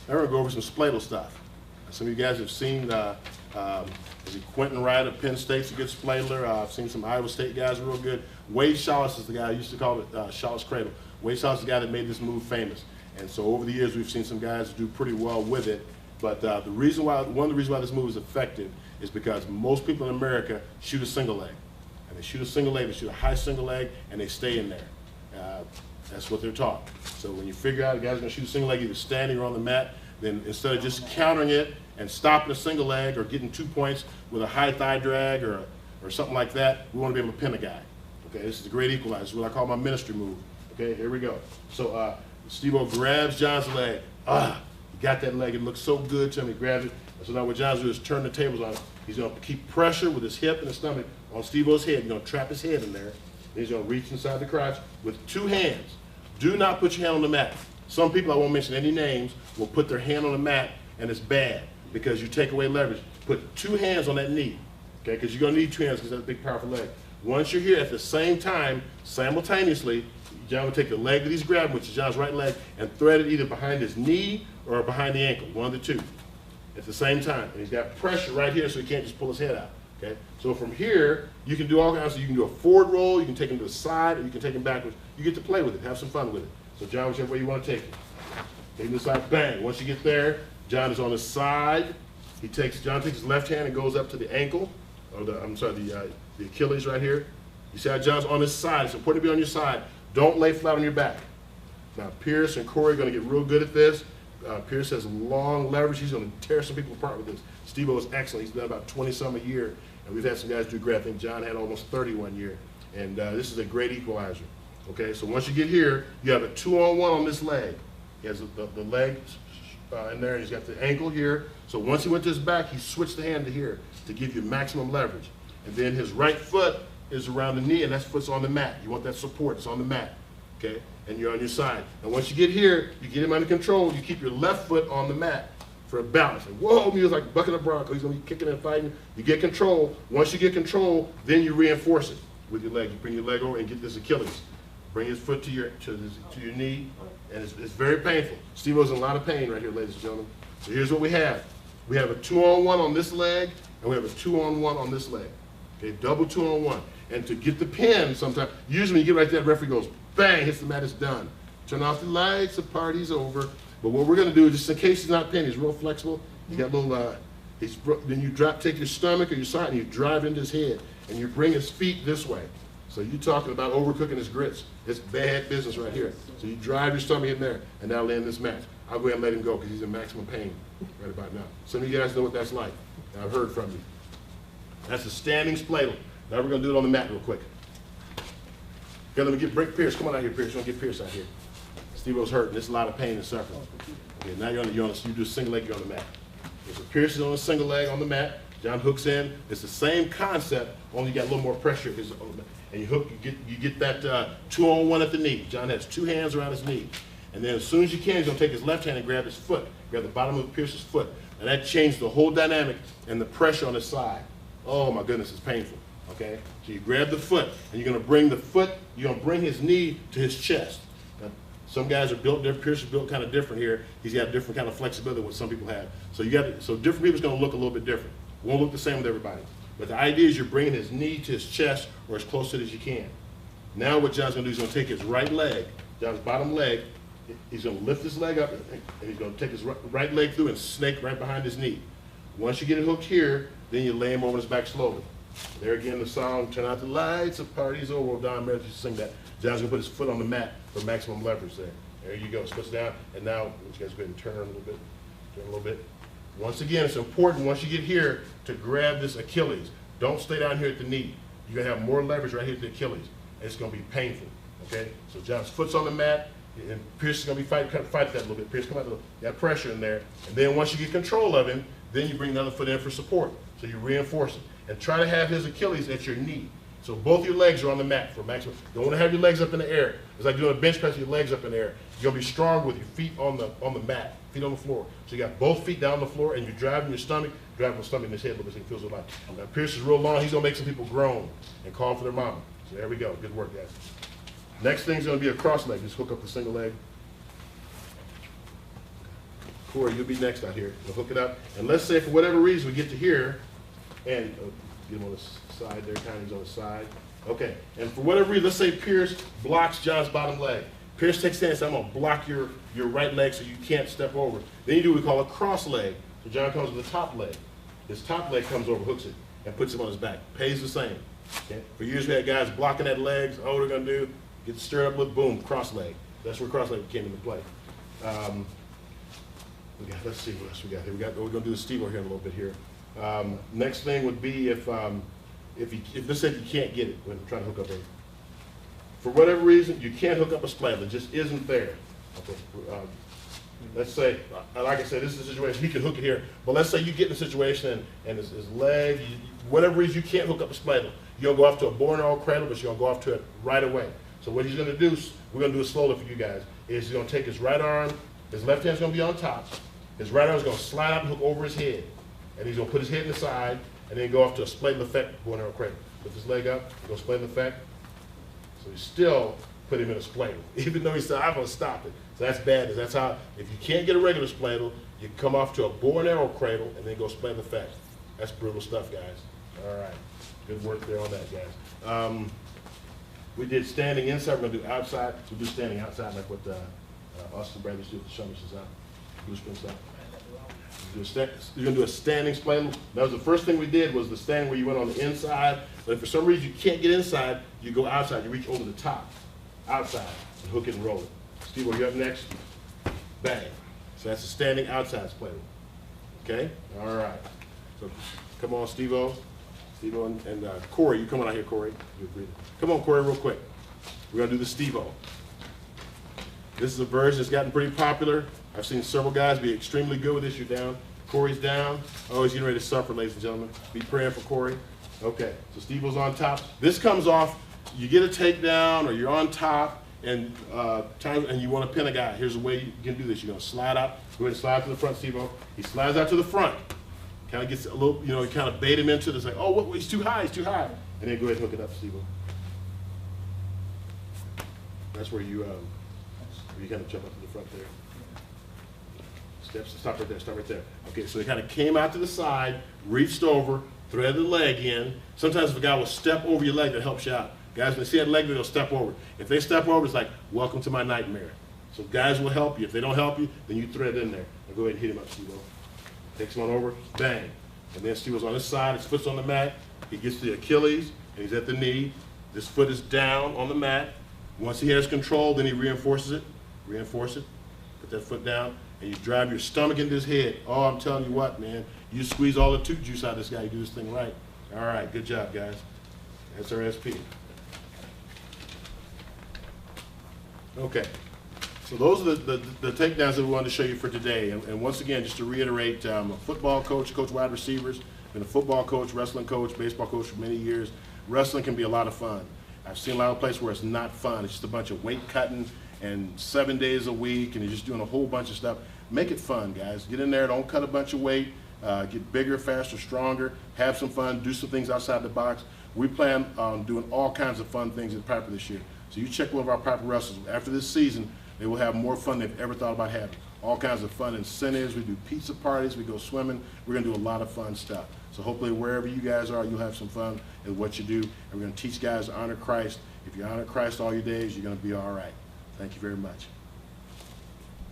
Now we're going to go over some Spladle stuff. Some of you guys have seen, is it Quentin Wright of Penn State's a good Spladler. I've seen some Iowa State guys real good. Wade Shawless is the guy, I used to call it Shawless Cradle. Wade Shawless is the guy that made this move famous. And so over the years, we've seen some guys do pretty well with it. But one of the reasons why this move is effective is because most people in America shoot a single leg. And they shoot a single leg, they shoot a high single leg, and they stay in there. That's what they're taught. So when you figure out a guy's gonna shoot a single leg either standing or on the mat, then instead of just countering it and stopping a single leg or getting 2 points with a high thigh drag or something like that, we wanna be able to pin a guy. Okay, this is a great equalizer. This is what I call my ministry move. Okay, here we go. So Steve-O grabs John's leg. He got that leg. It looks so good to him. He grabs it. So now what John's doing is turn the tables on him. He's going to keep pressure with his hip and his stomach on Steve-O's head. He's going to trap his head in there. Then he's going to reach inside the crotch with 2 hands. Do not put your hand on the mat. Some people, I won't mention any names, will put their hand on the mat, and it's bad because you take away leverage. Put 2 hands on that knee, okay? Because you're going to need 2 hands because that's a big, powerful leg. Once you're here at the same time, simultaneously, John will take the leg that he's grabbing, which is John's right leg, and thread it either behind his knee or behind the ankle, one of the two, at the same time. And he's got pressure right here, so he can't just pull his head out, okay? So from here, you can do all kinds of, you can do a forward roll, you can take him to the side, or you can take him backwards. You get to play with it, have some fun with it. So John, whichever way you want to take it. Take him to the side, bang. Once you get there, John is on his side. John takes his left hand and goes up to the ankle, or the Achilles right here. You see how John's on his side. It's important to be on your side. Don't lay flat on your back. Now, Pierce and Corey are going to get real good at this. Pierce has long leverage. He's going to tear some people apart with this. Steve-O is excellent. He's done about 20-some a year, and we've had some guys do great. I think John had almost 30 one year, and this is a great equalizer. Okay, so once you get here, you have a 2-on-1 on this leg. He has the leg in there, and he's got the ankle here. So once he went to his back, he switched the hand to here to give you maximum leverage. And then his right foot is around the knee, and that foot's on the mat. You want that support, it's on the mat, okay? And you're on your side. And once you get here, you get him under control, you keep your left foot on the mat for a balance. And whoa, he was like bucking a bronco. He's gonna be kicking and fighting. You get control. Once you get control, then you reinforce it with your leg. You bring your leg over and get this Achilles. Bring his foot to your knee, and it's very painful. Steve-O's in a lot of pain right here, ladies and gentlemen. So here's what we have. We have a 2-on-1 on this leg, and we have a 2-on-1 on this leg. Okay, double 2-on-1. And to get the pin, sometimes, usually when you get right there, the referee goes, bang, hits the mat, it's done. Turn off the lights, the party's over. But what we're gonna do, just in case he's not pinned, he's real flexible. He's got little, then you take your stomach or your side and you drive into his head, and you bring his feet this way. So you're talking about overcooking his grits. It's bad business right here. So you drive your stomach in there, and that'll end this match. I'll go ahead and let him go because he's in maximum pain right about now. Some of you guys know what that's like. I've heard from you. That's a standing Spladle. Now we're going to do it on the mat real quick. Okay, let me break Pierce. Come on out here, Pierce. You want to get Pierce out here. Steve-O's hurting. There's a lot of pain and suffering. Okay, now you do a single leg, you're on the mat. Okay, so Pierce is on a single leg on the mat. John hooks in. It's the same concept, only you got a little more pressure. And you hook, you get that 2-on-1 at the knee. John has 2 hands around his knee. And then as soon as you can, he's going to take his left hand and grab his foot. Grab the bottom of Pierce's foot. And that changed the whole dynamic and the pressure on his side. Oh my goodness, it's painful. Okay? So you grab the foot, and you're going to bring the foot, you're going to bring his knee to his chest. Now, some guys are built different. Pierce is built kind of different here. He's got a different kind of flexibility than what some people have. So different people's going to look a little bit different. Won't look the same with everybody. But the idea is you're bringing his knee to his chest or as close to it as you can. Now what John's going to do is he's going to take his right leg, John's bottom leg, he's going to lift his leg up, and he's going to take his right leg through and snake right behind his knee. Once you get it hooked here, then you lay him over his back slowly. There again, the song, turn out the lights, the party's over. Don Meredith used to sing that. John's going to put his foot on the mat for maximum leverage there. There you go. Splits down, and now you guys go ahead and turn a little bit. Turn a little bit. Once again, it's important once you get here to grab this Achilles. Don't stay down here at the knee. You're going to have more leverage right here at the Achilles. It's going to be painful, okay? So John's foot's on the mat, and Pierce is going to be fight that a little bit. Pierce, come out a little. You got pressure in there. And then once you get control of him, then you bring the other foot in for support. So you reinforce it. And try to have his Achilles at your knee. So both your legs are on the mat for maximum. You don't want to have your legs up in the air. It's like doing a bench press with your legs up in the air. You're going to be strong with your feet on the mat, feet on the floor. So you got both feet down on the floor, and you're driving your stomach, driving the stomach in his head a little bit so he feels it like. Now Pierce is real long. He's going to make some people groan and call for their mama. So there we go. Good work, guys. Next thing's going to be a cross leg. Just hook up the single leg. Corey, you'll be next out here. We'll hook it up. And let's say for whatever reason we get to here, and get him on the side there, kind of he's on the side. Okay, and for whatever reason, let's say Pierce blocks John's bottom leg. Pierce takes stance, I'm gonna block your right leg so you can't step over. Then you do what we call a cross leg. So John comes with the top leg. His top leg comes over, hooks it, and puts him on his back. Pays the same. Okay? For years we had guys blocking that legs. All we're gonna do, get stirred up with boom, cross leg. That's where cross leg came into play. Let's see what else we got here. We're gonna do the Steve-O here in a little bit here. Next thing would be if let's say you can't get it when I'm trying to hook up a, for whatever reason you can't hook up a spladle, it just isn't there. Okay. Let's say, like I said, this is a situation he can hook it here, but let's say you get in a situation and his leg, whatever reason you can't hook up a spladle, you're gonna go off to a Bow and Arrow Cradle, but you're gonna go off to it right away. So what he's gonna do, we're gonna do it slowly for you guys, is he's gonna take his right arm, his left hand's gonna be on top, his right arm's gonna slide out and hook over his head, and he's gonna put his head in the side, and then go off to a Spladle effect, Bow and Arrow Cradle. Lift his leg up, go Spladle effect. So he still put him in a Spladle, even though he said, I'm gonna stop it. So that's bad. That's how, if you can't get a regular Spladle, you come off to a Bow and Arrow Cradle and then go Spladle effect. That's brutal stuff, guys. All right, good work there on that, guys. We did standing inside, we're gonna do outside. We'll do standing outside like what Austin Bradley used to do with the shoulders out, blueprint stuff. You're gonna do a standing spladle. That was the first thing we did, was the standing where you went on the inside, but if for some reason you can't get inside, you go outside, you reach over the top, outside, and hook it and roll it. Steve, are you up next? Bang. So that's a standing outside spladle. Okay? All right. So come on, Steve-O. Steve-O and Corey, you come on out here, Corey. Come on, Corey, real quick. We're gonna do the Steve-O. This is a version that's gotten pretty popular. I've seen several guys be extremely good with this. You're down. Corey's down. Oh, he's getting ready to suffer, ladies and gentlemen. Be praying for Corey. Okay, so Steve-O's on top. This comes off, you get a takedown or you're on top and you want to pin a guy. Here's a way you can do this. You're going to slide out. Go ahead and slide to the front, Steve-O. He slides out to the front. Kind of gets a little, you kind of bait him into this, like, oh, what, he's too high, he's too high. And then go ahead and hook it up, Steve-O. That's where you kind of jump up to the front there. Steps, stop right there, stop right there. Okay, so he kind of came out to the side, reached over, threaded the leg in. Sometimes if a guy will step over your leg, that helps you out. Guys, when they see that leg, they'll step over. If they step over, it's like, welcome to my nightmare. So guys will help you. If they don't help you, then you thread in there. Now go ahead and hit him up, Steve-O. Takes him on over, bang. And then Steve-O's on his side, his foot's on the mat. He gets to the Achilles, and he's at the knee. This foot is down on the mat. Once he has control, then he reinforces it. Reinforce it. Put that foot down. And you drive your stomach into his head. Oh, I'm telling you what, man. You squeeze all the tooth juice out of this guy. You do this thing right. All right, good job, guys. SRSP. Okay. So those are the takedowns that we wanted to show you for today. And once again, just to reiterate, I'm a football coach, coach wide receivers. Been a football coach, wrestling coach, baseball coach for many years. Wrestling can be a lot of fun. I've seen a lot of places where it's not fun. It's just a bunch of weight cutting and 7 days a week, and you're just doing a whole bunch of stuff. Make it fun, guys. Get in there, don't cut a bunch of weight, get bigger, faster, stronger, have some fun, do some things outside the box. We plan on doing all kinds of fun things at Piper this year. So you check one of our Piper wrestlers. After this season, they will have more fun than they've ever thought about having. All kinds of fun incentives. We do pizza parties, we go swimming. We're gonna do a lot of fun stuff. So hopefully wherever you guys are, you'll have some fun in what you do. And we're gonna teach guys to honor Christ. If you honor Christ all your days, you're gonna be all right. Thank you very much.